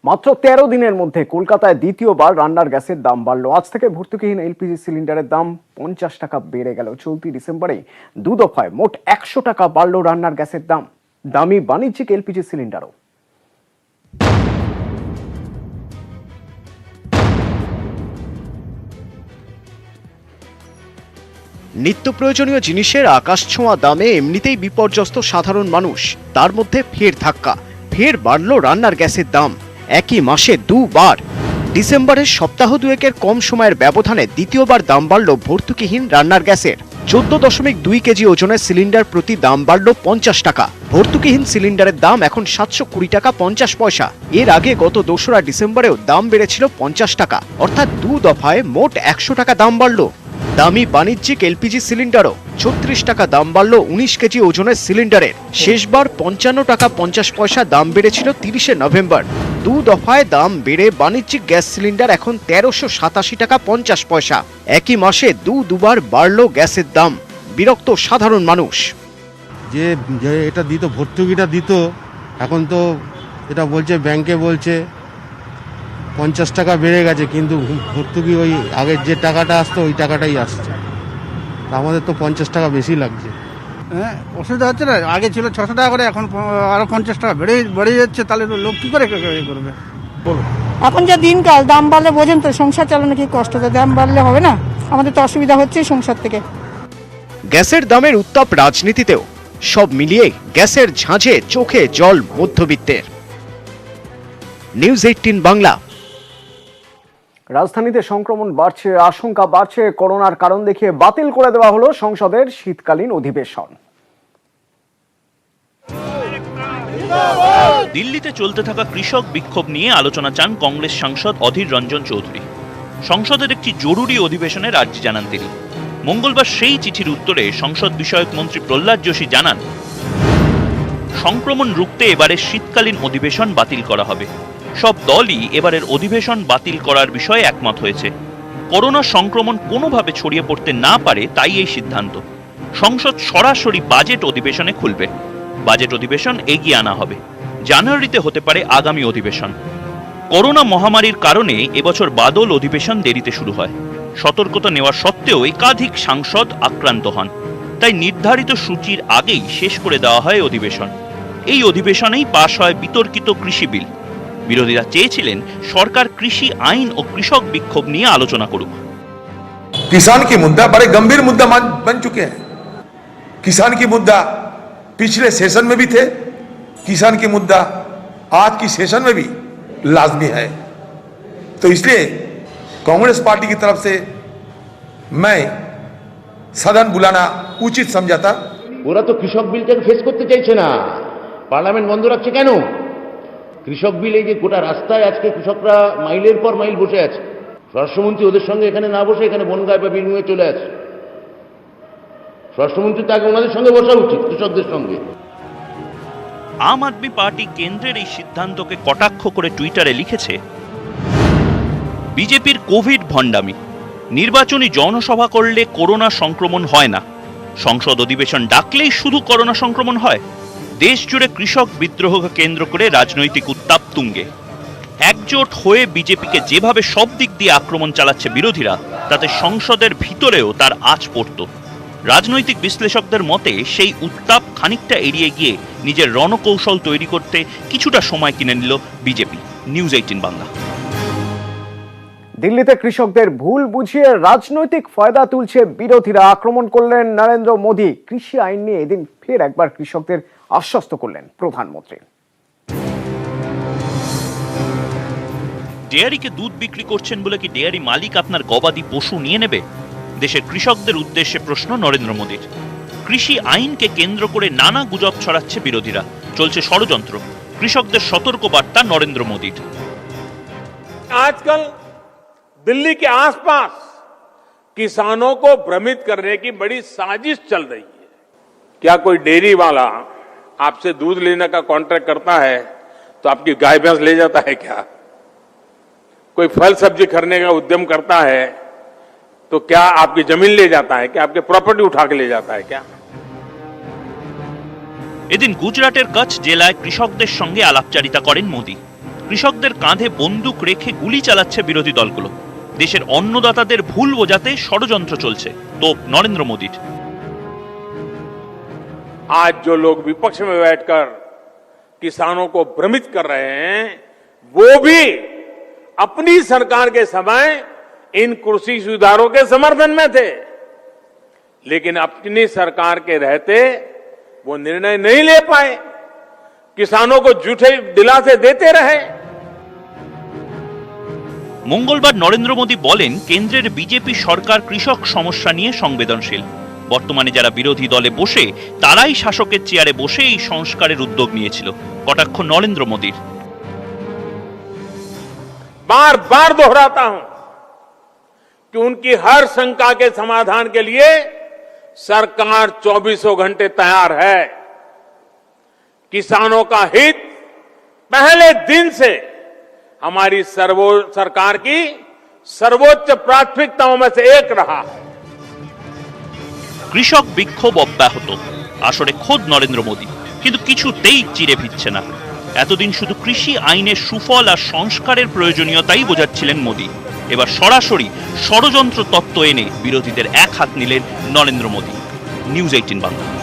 মাত্র 13 দিনের মধ্যে কলকাতায় দ্বিতীয়বার রান্নার গ্যাসের দাম বাড়লো। আজ থেকে ভর্তুকিহীন এলপিজি সিলিন্ডারের দাম 50 টাকা বেড়ে গেল। চলতি ডিসেম্বরে দু দফায় মোট 100 টাকা বাড়লো রান্নার গ্যাসের দাম। দামি বাণিজ্যিক এলপিজি সিলিন্ডারও। নিত্য প্রয়োজনীয় জিনিসের আকাশছোঁয়া দামে এমনিতেই বিপর্যস্ত সাধারণ মানুষ, তার মধ্যে ফের বাড়লো রান্নার গ্যাসের দাম। একই মাসে দুবার ডিসেম্বরের সপ্তাহ দুয়েকের কম সময়ের ব্যবধানে দ্বিতীয়বার দাম বাড়ল ভর্তুকিহীন রান্নার গ্যাসের। 14.2 কেজি ওজনের সিলিন্ডার প্রতি দাম বাড়ল 50 টাকা। ভর্তুকিহীন সিলিন্ডারের দাম এখন 720 টাকা 50 পয়সা। এর আগে গত 2রা ডিসেম্বরেও দাম বেড়েছিল 50 টাকা, অর্থাৎ দু দফায় মোট 100 টাকা দাম বাড়ল। দামি বাণিজ্যিক এলপিজি সিলিন্ডারও 36 টাকা দাম বাড়ল 19 কেজি ওজনের সিলিন্ডারের। শেষবার 55 টাকা 50 পয়সা দাম বেড়েছিল 30শে নভেম্বর। দু দফায় দাম বেড়ে বাণিজ্যিক গ্যাস সিলিন্ডার এখন 1387 টাকা 50 পয়সা। একই মাসে দুবার বাড়ল গ্যাসের দাম। বিরক্ত সাধারণ মানুষ। যে এটা দিত, ভর্তুকিটা দিত, এখন তো এটা বলছে, ব্যাংকে বলছে 50 টাকা বেড়ে গেছে, কিন্তু ভর্তুকি ওই আগের যে টাকাটা আসতো ওই টাকাটাই আসছে। আমাদের তো 50 টাকা বেশি লাগছে। হ্যাঁ, অসুবিধা হচ্ছে না। আগে ছিল 600 টাকা করে, এখন আরো 50 টাকা বেড়ে যাচ্ছে। তাহলে লোক কি করে করবে বলো? এখন যে দিনকাল, দাম বাড়লে বোঝেন তো, সংসার চালানো কি কষ্ট। দাম বাড়লে হবে না, আমাদের তো অসুবিধা হচ্ছে সংসার থেকে। গ্যাসের দামের উত্তাপ রাজনীতিতেও। সব মিলিয়ে গ্যাসের ঝাঁঝে চোখে জল মধ্যবিত্তের। নিউজ 18 বাংলা। রাজধানীতে সংক্রমণ বাড়ছে, আশঙ্কা বাড়ছে। করোনার কারণ দেখিয়ে বাতিল করে দেওয়া হলো সংসদের শীতকালীন অধিবেশন। দিল্লিতে চলতে থাকা কৃষক বিক্ষোভ নিয়ে আলোচনা চান কংগ্রেস সাংসদ অধীর রঞ্জন চৌধুরী। সংসদের একটি জরুরি অধিবেশনের আর্জি জানান তিনি। মঙ্গলবার সেই চিঠির উত্তরে সংসদ বিষয়ক মন্ত্রী প্রহ্লাদ যোশী জানান, সংক্রমণ রুখতে এবারের শীতকালীন অধিবেশন বাতিল করা হবে। সব দলই এবারের অধিবেশন বাতিল করার বিষয়ে একমত হয়েছে। করোনা সংক্রমণ কোনোভাবে ছড়িয়ে পড়তে না পারে, তাই এই সিদ্ধান্ত। সংসদ সরাসরি বাজেট অধিবেশনে খুলবে। বাজেট অধিবেশন এগিয়ে আনা হবে। জানুয়ারিতে হতে পারে আগামী অধিবেশন। করোনা মহামারীর কারণে এবছর বাদল অধিবেশন দেরিতে শুরু হয়। সতর্কতা নেওয়া সত্ত্বেও একাধিক সাংসদ আক্রান্ত হন, তাই নির্ধারিত সূচির আগেই শেষ করে দেওয়া হয় অধিবেশন। এই অধিবেশনেই পাশ হয় বিতর্কিত কৃষি বিল। বিরোধীরা চেয়েছিলেন সরকার কৃষি আইন ও কৃষক বিক্ষোভ নিয়ে আলোচনা করুক। किसान की मुद्दा बड़े गंभीर मुद्दा बन चुके हैं। किसान की मुद्दा पिछले सेशन में भी थे, किसान की मुद्दा आज की सेशन में भी लाजमी है। तो इसलिए कांग्रेस पार्टी की तरफ से मैं सदन बुलाना उचित समझा था। ওরা তো কৃষক বিলটাকে ফেস করতে চাইছে না, পার্লামেন্ট বন্ধ রাখছে কেন? কৃষক বিল, এই যে গোটা রাস্তায় আজকে কৃষকরা মাইলের পর মাইল বসে আছে, স্বরাষ্ট্রমন্ত্রী ওদের সঙ্গে এখানে না বসে এখানে বনগাঁ বা বীরভূমে চলে আসে। স্বরাষ্ট্রমন্ত্রী তো আগে ওনাদের সঙ্গে বসা উচিত, কৃষকদের সঙ্গে। আম আদমি পার্টি কেন্দ্রের এই সিদ্ধান্তকে কটাক্ষ করে টুইটারে লিখেছে, বিজেপির কোভিড ভণ্ডামি। নির্বাচনী জনসভা করলে করোনা সংক্রমণ হয় না, সংসদ অধিবেশন ডাকলেই শুধু করোনা সংক্রমণ হয়। দেশ জুড়ে কৃষক বিদ্রোহকে কেন্দ্র করে রাজনৈতিক উত্তাপ তুঙ্গে। একজোট হয়ে বিজেপিকে যেভাবে সব দিক দিয়ে আক্রমণ চালাচ্ছে বিরোধীরা, তাতে সংসদের ভিতরেও তার আঁচ পড়ত। রাজনৈতিক বিশ্লেষকদের মতে সেই উত্তাপ খানিকটা এড়িয়ে গিয়ে নিজের রণকৌশল তৈরি করতে কিছুটা সময় কিনে নিল বিজেপি। নিউজ 18 বাংলা। দিল্লিতে কৃষকদের ভুল বুঝিয়ে রাজনৈতিক ফায়দা তুলছে বিরোধীরা। আক্রমণ করলেন নরেন্দ্র মোদী। কৃষি আইন নিয়ে এদিন ফের একবার কৃষকদের আশ্বস্ত করলেন প্রধানমন্ত্রী। ডেয়ারিকে দুধ বিক্রি করছেন বলে কি ডেয়ারি মালিক আপনার গবাদি পশু নিয়ে নেবে? দেশের কৃষকদের উদ্দেশ্যে প্রশ্ন নরেন্দ্র মোদীর। কৃষি আইনকে কেন্দ্র করে নানা গুজব ছড়াচ্ছে বিরোধীরা। চলছে ষড়যন্ত্র। কৃষকদের সতর্ক বার্তা নরেন্দ্র মোদীর। आजकल दिल्ली के आसपास किसानों को भ्रमित करने की बड़ी साजिश चल रही है। क्या कोई डेयरी वाला आपसे दूध लेने का कॉन्ट्रैक्ट करता है तो आपकी गाय भैंस ले जाता है क्या? कोई फल सब्जी खरीदने का उद्यम करता है तो क्या आपकी जमीन ले जाता है, क्या आपके प्रॉपर्टी उठा के ले जाता है क्या? এদিন গুজরাটের কচ্ছ জেলায় কৃষকদের সঙ্গে আলাপচারিতা করেন মোদী। কৃষকদের কাঁধে বন্দুক রেখে গুলি চালাচ্ছে বিরোধী দলগুলো। দেশের অন্নদাতাদের ভুল বোঝাতে ষড়যন্ত্র চলছে, তো নরেন্দ্র মোদীর। आज जो लोग विपक्ष में बैठकर किसानों को भ्रमित कर रहे हैं, वो भी अपनी सरकार के समय इन कृषि सुधारों के समर्थन में थे, लेकिन अपनी सरकार के रहते वो निर्णय नहीं ले पाए, किसानों को झूठे दिलासे देते रहे। মঙ্গলবার নরেন্দ্র মোদী বলেন, কেন্দ্রের বিজেপি সরকার কৃষক সমস্যা নিয়ে সংবেদনশীল। বর্তমানে যারা বিরোধী দলে বসে তারাই শাসকের চেয়ারে বসে এই সংস্কারের উদ্যোগ নিয়েছিল। কটাক্ষ নরেন্দ্র মোদীর। बार बार दोहराता हूं कि उनकी हर शंका के समाधान के लिए सरकार 24 घंटे तैयार है। किसानों का हित पहले दिन से हमारी सरकार की सर्वोच्च प्राथमिकताओं में से एक रहा है। কৃষক বিক্ষোভ অব্যাহত, আসলে খোদ নরেন্দ্র মোদী কিন্তু কিছুতেই চিরে ভিচ্ছে না। এতদিন শুধু কৃষি আইনের সুফল আর সংস্কারের প্রয়োজনীয়তাই বোঝাচ্ছিলেন মোদী। এবার সরাসরি ষড়যন্ত্র তত্ত্ব এনে বিরোধীদের এক হাত নিলেন নরেন্দ্র মোদী। নিউজ 18 বাংলা।